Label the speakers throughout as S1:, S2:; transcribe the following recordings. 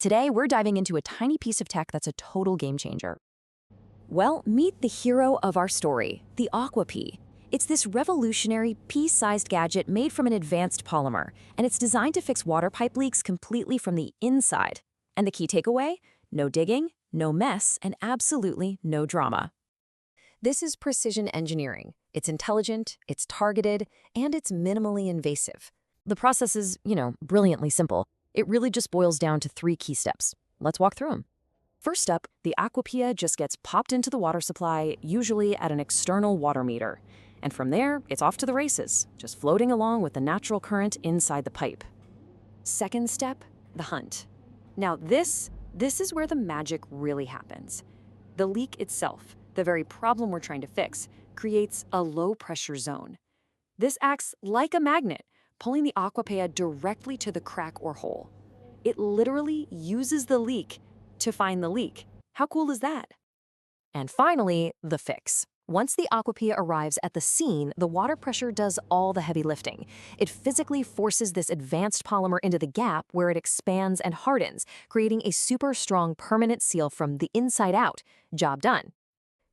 S1: Today, we're diving into a tiny piece of tech that's a total game changer. Well, meet the hero of our story, the Aquapea. It's this revolutionary, pea-sized gadget made from an advanced polymer, and it's designed to fix water pipe leaks completely from the inside. And the key takeaway? No digging, no mess, and absolutely no drama. This is precision engineering. It's intelligent, it's targeted, and it's minimally invasive. The process is, brilliantly simple. It really just boils down to 3 key steps. Let's walk through them. First up, the Aquapea just gets popped into the water supply, usually at an external water meter. And from there, it's off to the races, just floating along with the natural current inside the pipe. Second step, the hunt. Now this is where the magic really happens. The leak itself, the very problem we're trying to fix, creates a low-pressure zone. This acts like a magnet, pulling the Aquapea directly to the crack or hole. It literally uses the leak to find the leak. How cool is that? And finally, the fix. Once the Aquapea arrives at the scene, the water pressure does all the heavy lifting. It physically forces this advanced polymer into the gap where it expands and hardens, creating a super strong permanent seal from the inside out. Job done.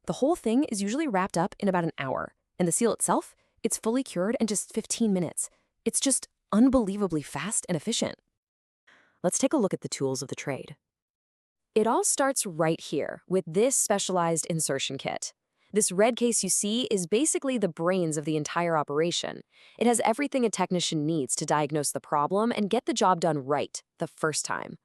S1: The whole thing is usually wrapped up in about an hour, and the seal itself, it's fully cured in just 15 minutes. It's just unbelievably fast and efficient. Let's take a look at the tools of the trade. It all starts right here with this specialized insertion kit. This red case you see is basically the brains of the entire operation. It has everything a technician needs to diagnose the problem and get the job done right the first time.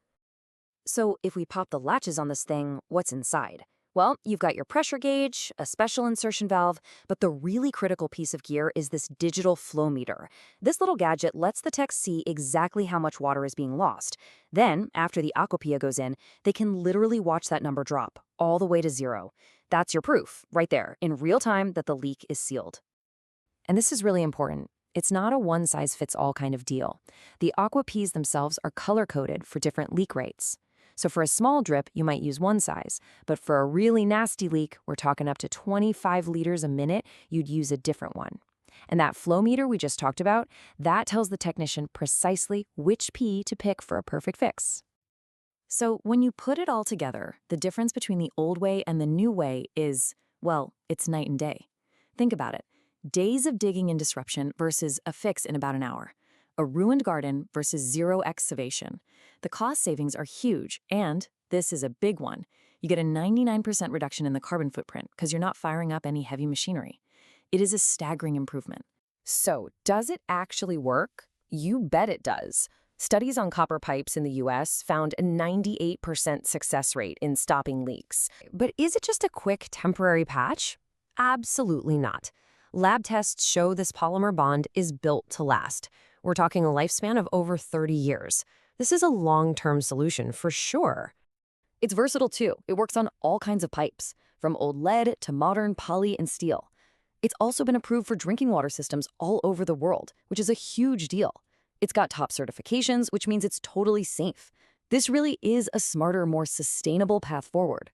S1: So if we pop the latches on this thing, what's inside? Well, you've got your pressure gauge, a special insertion valve, but the really critical piece of gear is this digital flow meter. This little gadget lets the tech see exactly how much water is being lost. Then, after the Aquapea goes in, they can literally watch that number drop, all the way to 0. That's your proof, right there, in real time that the leak is sealed. And this is really important. It's not a one-size-fits-all kind of deal. The Aquapeas themselves are color-coded for different leak rates. So for a small drip, you might use one size, but for a really nasty leak, we're talking up to 25 liters a minute, you'd use a different one. And that flow meter we just talked about, that tells the technician precisely which pea to pick for a perfect fix. So when you put it all together, the difference between the old way and the new way is, well, it's night and day. Think about it. Days of digging and disruption versus a fix in about an hour. A ruined garden versus 0 excavation. The cost savings are huge, and this is a big one. You get a 99% reduction in the carbon footprint because you're not firing up any heavy machinery. It is a staggering improvement. So, does it actually work? You bet it does. Studies on copper pipes in the US found a 98% success rate in stopping leaks. But is it just a quick temporary patch? Absolutely not. Lab tests show this polymer bond is built to last. We're talking a lifespan of over 30 years. This is a long-term solution for sure. It's versatile too. It works on all kinds of pipes, from old lead to modern poly and steel. It's also been approved for drinking water systems all over the world, which is a huge deal. It's got top certifications, which means it's totally safe. This really is a smarter, more sustainable path forward.